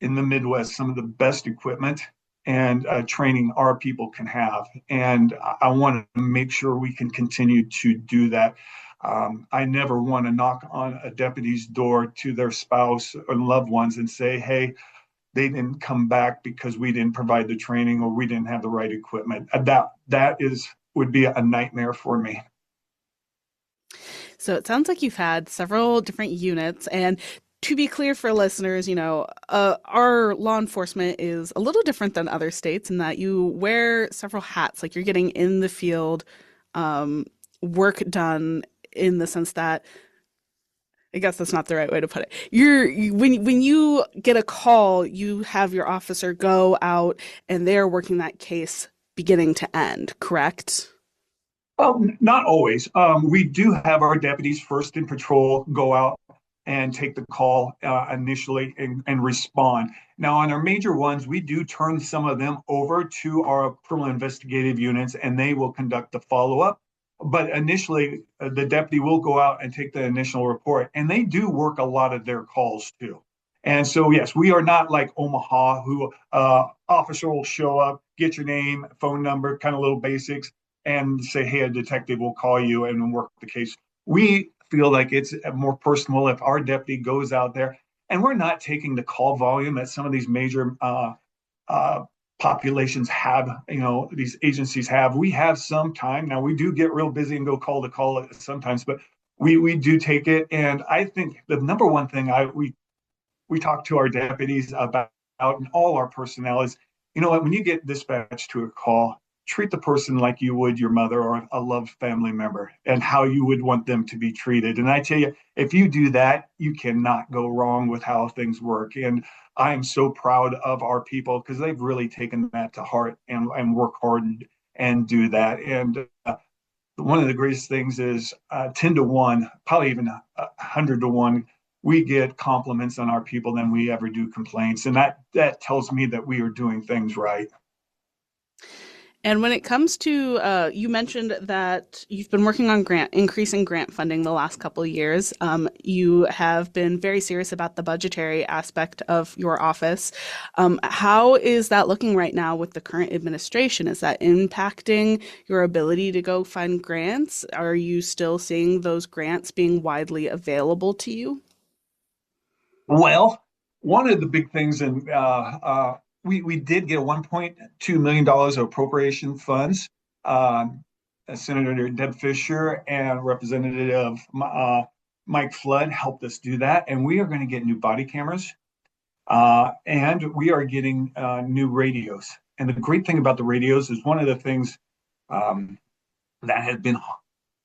in the Midwest, some of the best equipment and training our people can have. And I want to make sure we can continue to do that. I never want to knock on a deputy's door to their spouse or loved ones and say, hey, they didn't come back because we didn't provide the training or we didn't have the right equipment. That would be a nightmare for me. So it sounds like you've had several different units. And to be clear for listeners, our law enforcement is a little different than other states in that you wear several hats. Like you're getting in the field, work done in the sense that, I guess that's not the right way to put it. When you get a call, you have your officer go out and they're working that case beginning to end, correct? Not always. We do have our deputies first in patrol go out and take the call initially and respond. Now, on our major ones, we do turn some of them over to our criminal investigative units, and they will conduct the follow-up. But initially, the deputy will go out and take the initial report, and they do work a lot of their calls too. And so, yes, we are not like Omaha, who officer will show up, get your name, phone number, kind of little basics, and say, hey, a detective will call you and work the case. We feel like it's more personal if our deputy goes out there, and we're not taking the call volume that some of these major populations have, these agencies have. We have some time. Now, we do get real busy and go call to call sometimes, but we do take it. And I think the number one thing we talk to our deputies about and all our personnel is, you know what, when you get dispatched to a call, treat the person like you would your mother or a loved family member and how you would want them to be treated. And I tell you, if you do that, you cannot go wrong with how things work. And I am so proud of our people because they've really taken that to heart and work hard and do that. And one of the greatest things is 10 to 1, probably even 100 to 1. We get compliments on our people than we ever do complaints. And that tells me that we are doing things right. And when it comes to, you mentioned that you've been working on increasing grant funding the last couple of years. You have been very serious about the budgetary aspect of your office. How is that looking right now with the current administration? Is that impacting your ability to go find grants? Are you still seeing those grants being widely available to you? Well, one of the big things we did get $1.2 million of appropriation funds. Senator Deb Fisher and Representative Mike Flood helped us do that. And we are going to get new body cameras and we are getting new radios. And the great thing about the radios is one of the things that has been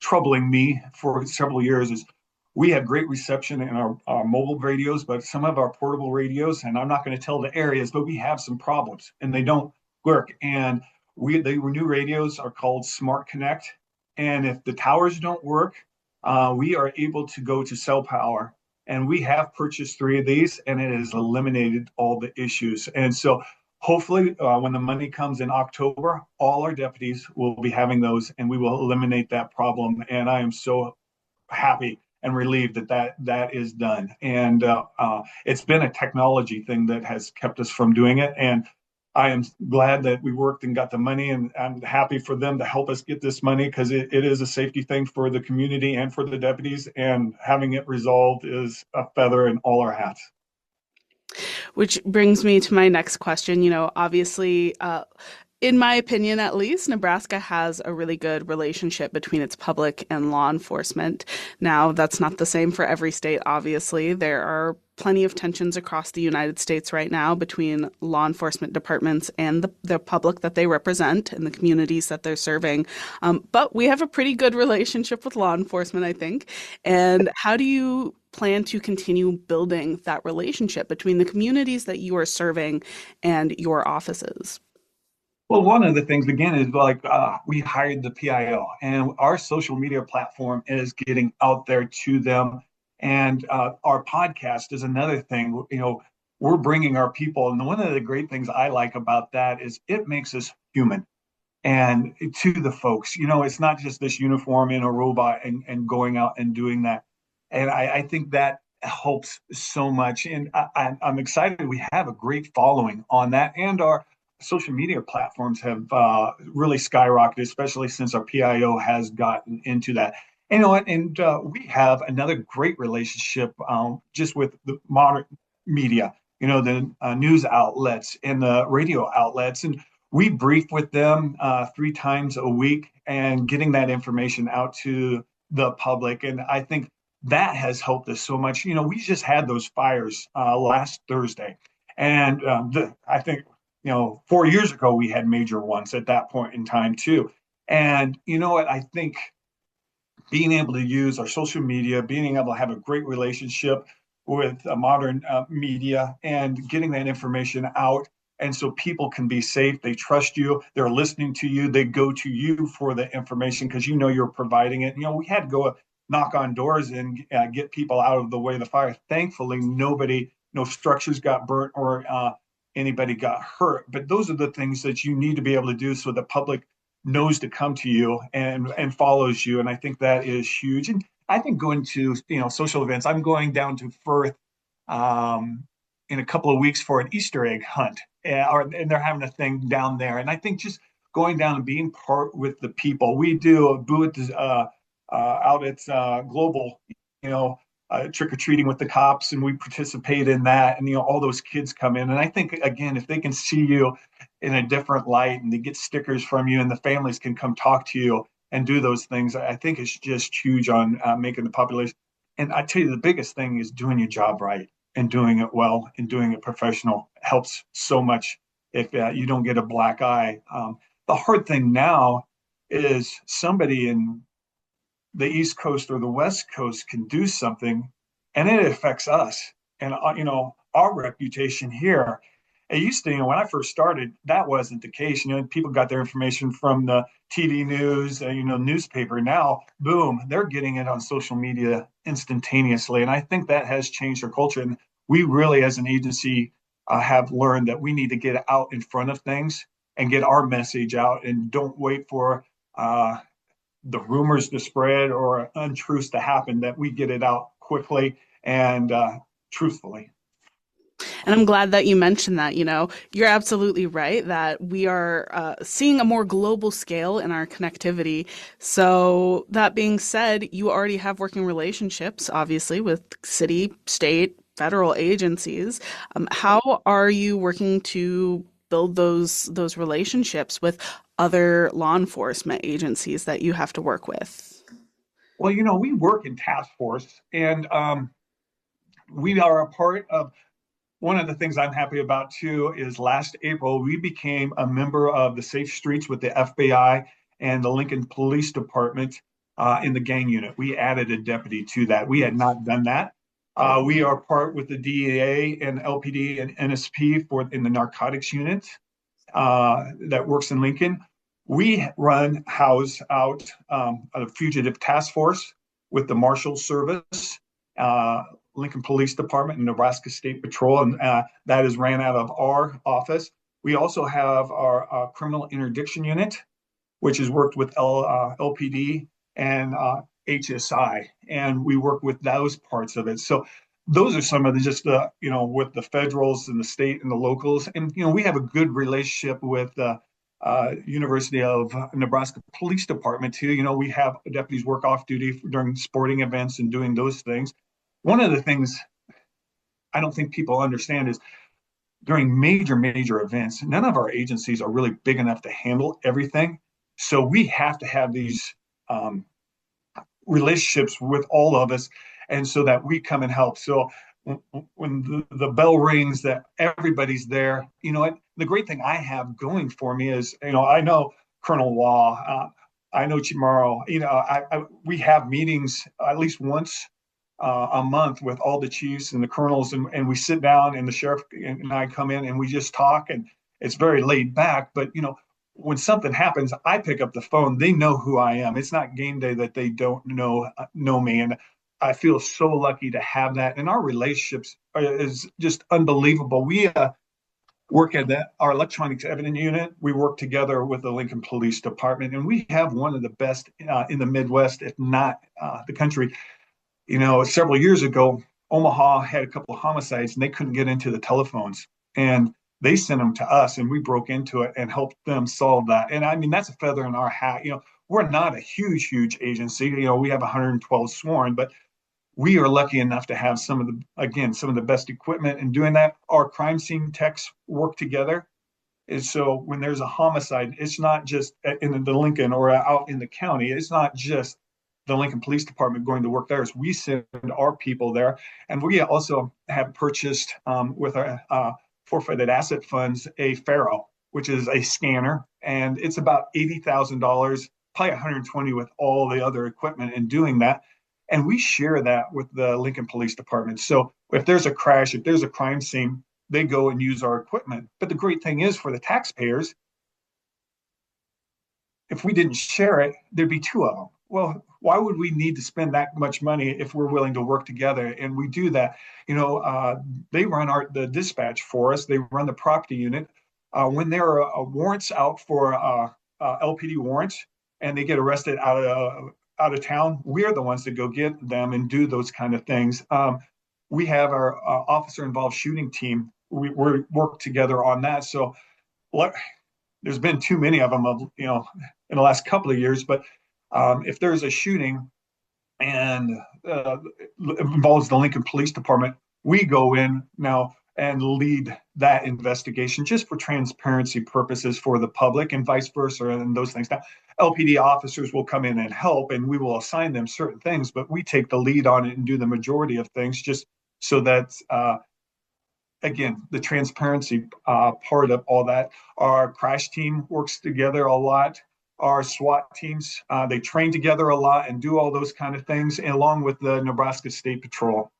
troubling me for several years is we have great reception in our mobile radios, but some of our portable radios, and I'm not going to tell the areas, but we have some problems and they don't work. And the new radios are called Smart Connect. And if the towers don't work, we are able to go to cell power. And we have purchased 3 of these and it has eliminated all the issues. And so hopefully when the money comes in October, all our deputies will be having those and we will eliminate that problem. And I am so happy and relieved that is done. And it's been a technology thing that has kept us from doing it. And I am glad that we worked and got the money, and I'm happy for them to help us get this money because it is a safety thing for the community and for the deputies. And having it resolved is a feather in all our hats. Which brings me to my next question. Obviously, in my opinion, at least, Nebraska has a really good relationship between its public and law enforcement. Now, that's not the same for every state, obviously. There are plenty of tensions across the United States right now between law enforcement departments and the public that they represent and the communities that they're serving. But we have a pretty good relationship with law enforcement, I think. And how do you plan to continue building that relationship between the communities that you are serving and your offices? Well, one of the things, again, is like we hired the PIO and our social media platform is getting out there to them. And our podcast is another thing. we're bringing our people. And one of the great things I like about that is it makes us human. And to the folks, it's not just this uniform in a robot and going out and doing that. And I think that helps so much. And I'm excited we have a great following on that. And our social media platforms have really skyrocketed, especially since our PIO has gotten into that. And we have another great relationship just with the modern media, the news outlets and the radio outlets. And we brief with them 3 times a week and getting that information out to the public. And I think that has helped us so much. We just had those fires last Thursday. And I think, 4 years ago, we had major ones at that point in time, too. And you know what? I think being able to use our social media, being able to have a great relationship with modern media and getting that information out. And so people can be safe. They trust you. They're listening to you. They go to you for the information because you're providing it. We had to go knock on doors and get people out of the way of the fire. Thankfully, no structures got burnt or anybody got hurt. But those are the things that you need to be able to do so the public knows to come to you and follows you. And I think that is huge. And I think going to social events. I'm going down to Firth in a couple of weeks for an Easter egg hunt, and they're having a thing down there. And I think just going down and being part with the people. We do a booth out at Global, trick or treating with the cops, and we participate in that. And all those kids come in, and I think again, if they can see you in a different light, and they get stickers from you, and the families can come talk to you and do those things, I think it's just huge on making the population. And I tell you, the biggest thing is doing your job right and doing it well and doing it professional helps so much if you don't get a black eye. The hard thing now is somebody in the East Coast or the West Coast can do something and it affects us and, our reputation here. It used to, when I first started, that wasn't the case. People got their information from the TV news, newspaper. Now, boom, they're getting it on social media instantaneously. And I think that has changed our culture. And we really, as an agency, have learned that we need to get out in front of things and get our message out and don't wait for the rumors to spread or untruths to happen, that we get it out quickly and truthfully. And I'm glad that you mentioned that. You're absolutely right that we are seeing a more global scale in our connectivity. So that being said, you already have working relationships, obviously, with city, state, federal agencies. How are you working to build those relationships with other law enforcement agencies that you have to work with? Well, we work in task force, and we are a part of. One of the things I'm happy about too is last April, we became a member of the Safe Streets with the FBI and the Lincoln Police Department in the gang unit. We added a deputy to that. We had not done that. We are part with the DEA and LPD and NSP in the narcotics unit that works in Lincoln. We house out a fugitive task force with the Marshal Service, Lincoln Police Department, and Nebraska State Patrol, and that is ran out of our office. We also have our criminal interdiction unit, which has worked with LPD and HSI, and we work with those parts of it. So those are some of the just with the federals and the state and the locals, and we have a good relationship with the University of Nebraska Police Department too. We have deputies work off duty during sporting events and doing those things. One of the things I don't think people understand is during major events, none of our agencies are really big enough to handle everything. So we have to have these relationships with all of us, and so that we come and help. So when the bell rings, that everybody's there. The great thing I have going for me is, I know Colonel Waugh, I know Chimaro. We have meetings at least once a month with all the chiefs and the colonels, and we sit down, and the sheriff and I come in and we just talk, and it's very laid back. But when something happens, I pick up the phone. They know who I am. It's not game day that they don't know me, and I feel so lucky to have that, and our relationships is just unbelievable. We work at our electronics evidence unit. We work together with the Lincoln Police Department, and we have one of the best in the Midwest, if not the country. Several years ago, Omaha had a couple of homicides, and they couldn't get into the telephones, and they sent them to us, and we broke into it and helped them solve that. And I mean, that's a feather in our hat. We're not a huge agency. We have 112 sworn, but we are lucky enough to have some of the best equipment in doing that. Our crime scene techs work together. And so when there's a homicide, it's not just in the Lincoln or out in the county. It's not just the Lincoln Police Department going to work there. We send our people there. And we also have purchased with our forfeited asset funds a Faro, which is a scanner. And it's about $80,000, probably 120 with all the other equipment in doing that. And we share that with the Lincoln Police Department. So if there's a crash, if there's a crime scene, they go and use our equipment. But the great thing is for the taxpayers, if we didn't share it, there'd be two of them. Well, why would we need to spend that much money if we're willing to work together? And we do that. They run the dispatch for us. They run the property unit. When there are warrants out for LPD warrants and they get arrested out of town, we're the ones that go get them and do those kind of things. We have our officer involved shooting team. We work together on that. So there's been too many of them, in the last couple of years. But if there's a shooting and involves the Lincoln Police Department, we go in now and lead that investigation just for transparency purposes for the public and vice versa and those things. Now, LPD officers will come in and help, and we will assign them certain things, but we take the lead on it and do the majority of things just so that, again, the transparency part of all that. Our crash team works together a lot. Our SWAT teams, they train together a lot and do all those kind of things, along with the Nebraska State Patrol.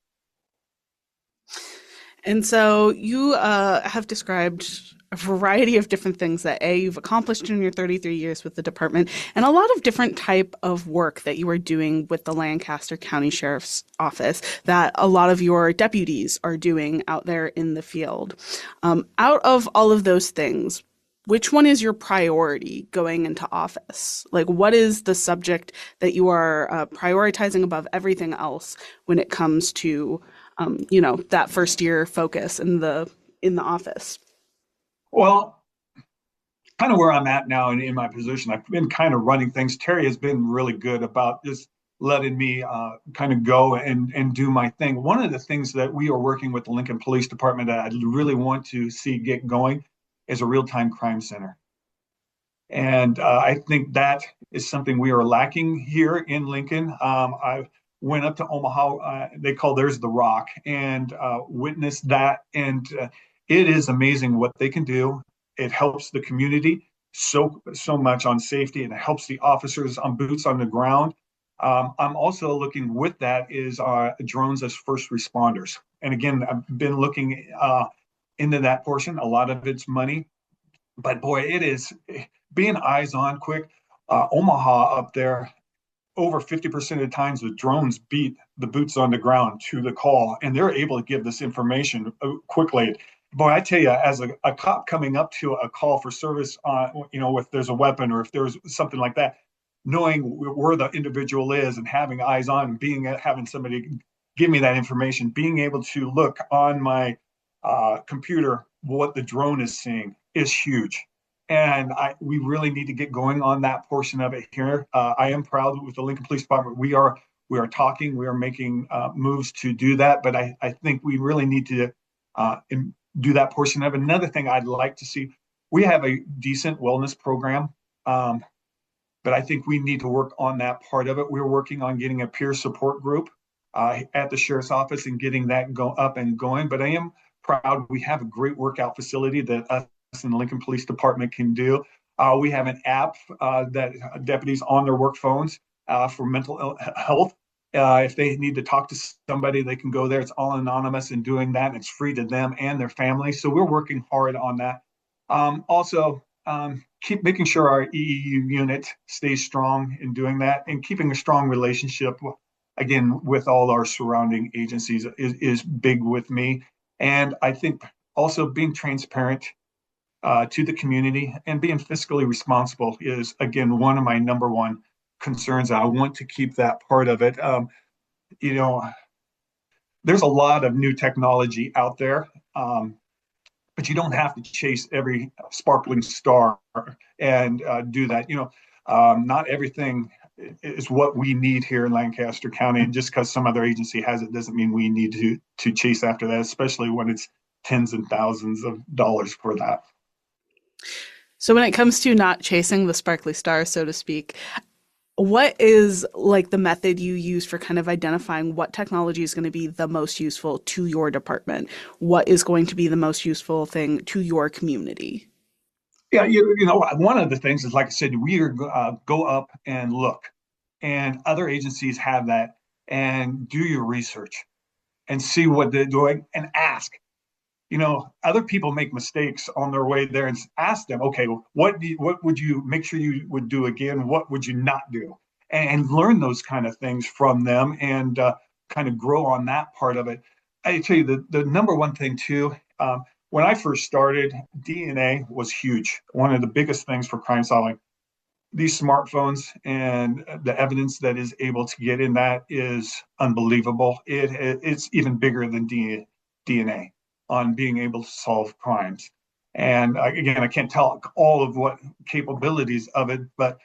And so you have described a variety of different things that you've accomplished in your 33 years with the department, and a lot of different type of work that you are doing with the Lancaster County Sheriff's Office that a lot of your deputies are doing out there in the field. Out of all of those things, which one is your priority going into office? Like, what is the subject that you are prioritizing above everything else when it comes to that first year focus in the office? Well, kind of where I'm at now in my position, I've been kind of running things. Terry has been really good about just letting me kind of go and do my thing. One of the things that we are working with the Lincoln Police Department that I really want to see get going is a real-time crime center. And I think that is something we are lacking here in Lincoln. I went up to Omaha, they call theirs the Rock, and witnessed that. And it is amazing what they can do. It helps the community so much on safety, and it helps the officers on boots on the ground. I'm also looking with that is drones as first responders. And again, I've been looking into that portion. A lot of it's money, but boy, it is being eyes on quick. Omaha up there, over 50% of the times the drones beat the boots on the ground to the call, and they're able to give this information quickly. Boy, I tell you, as a cop coming up to a call for service, if there's a weapon or if there's something like that, knowing where the individual is and having eyes on and having somebody give me that information, being able to look on my computer what the drone is seeing is huge. And we really need to get going on that portion of it here. I am proud with the Lincoln Police Department. We are talking, we are making moves to do that, but I think we really need to do that portion of it. Another thing I'd like to see, we have a decent wellness program, but I think we need to work on that part of it. We're working on getting a peer support group at the Sheriff's Office and getting that up and going. But I am proud we have a great workout facility that us in the Lincoln Police Department can do. We have an app that deputies on their work phones for mental health. If they need to talk to somebody, they can go there. It's all anonymous in doing that, and it's free to them and their family. So we're working hard on that. Also, keep making sure our EEU unit stays strong in doing that and keeping a strong relationship again, with all our surrounding agencies is big with me. And I think also being transparent to the community and being fiscally responsible is, again, one of my number one concerns. I want to keep that part of it. You know, there's a lot of new technology out there, but you don't have to chase every sparkling star and do that. Not everything is what we need here in Lancaster County, and just because some other agency has it doesn't mean we need to chase after that, especially when it's tens and thousands of dollars for that. So when it comes to not chasing the sparkly star, so to speak, what is like the method you use for kind of identifying what technology is going to be the most useful to your department? What is going to be the most useful thing to your community? Yeah, one of the things is, like I said, we go up and look, and other agencies have that, and do your research and see what they're doing and ask. Other people make mistakes on their way there, and ask them, okay, what would you make sure you would do again? What would you not do? And learn those kind of things from them, and kind of grow on that part of it. I tell you, the number one thing too, when I first started, DNA was huge. One of the biggest things for crime solving. These smartphones and the evidence that is able to get in that is unbelievable. It's even bigger than DNA on being able to solve crimes. And again, I can't tell all of what capabilities of it, but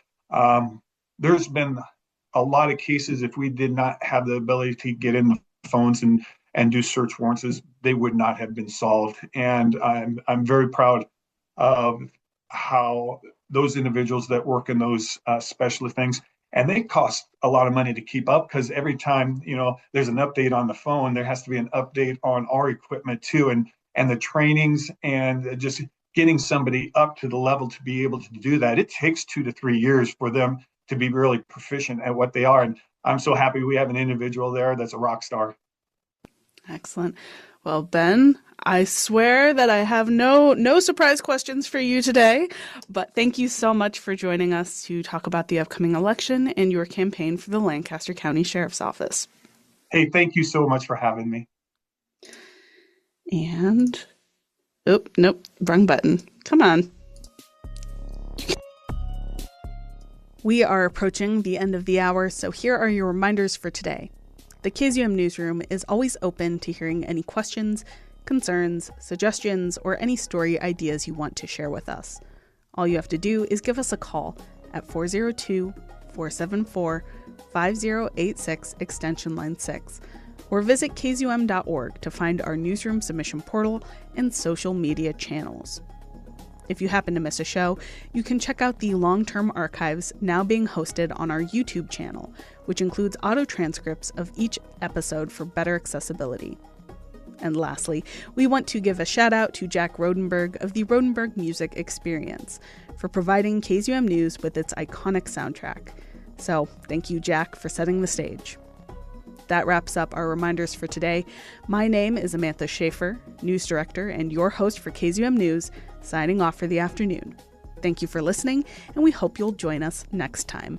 there's been a lot of cases, if we did not have the ability to get in the phones and do search warrants, they would not have been solved. And I'm very proud of how those individuals that work in those specialist things, and they cost a lot of money to keep up, because every time there's an update on the phone, there has to be an update on our equipment too, and the trainings, and just getting somebody up to the level to be able to do that. It takes 2 to 3 years for them to be really proficient at what they are. And I'm so happy we have an individual there that's a rock star. Excellent. Well, Ben, I swear that I have no surprise questions for you today, but thank you so much for joining us to talk about the upcoming election and your campaign for the Lancaster County Sheriff's Office. Hey, thank you so much for having me. And, nope, wrong button. Come on. We are approaching the end of the hour, so here are your reminders for today. The KZUM newsroom is always open to hearing any questions, concerns, suggestions, or any story ideas you want to share with us. All you have to do is give us a call at 402-474-5086 extension line 6, or visit kzum.org to find our newsroom submission portal and social media channels. If you happen to miss a show, you can check out the long-term archives now being hosted on our YouTube channel, which includes auto transcripts of each episode for better accessibility. And lastly, we want to give a shout out to Jack Rodenberg of the Rodenberg Music Experience for providing KZUM News with its iconic soundtrack. So thank you, Jack, for setting the stage. That wraps up our reminders for today. My name is Amantha Schaefer, News Director and your host for KZUM News, signing off for the afternoon. Thank you for listening, and we hope you'll join us next time.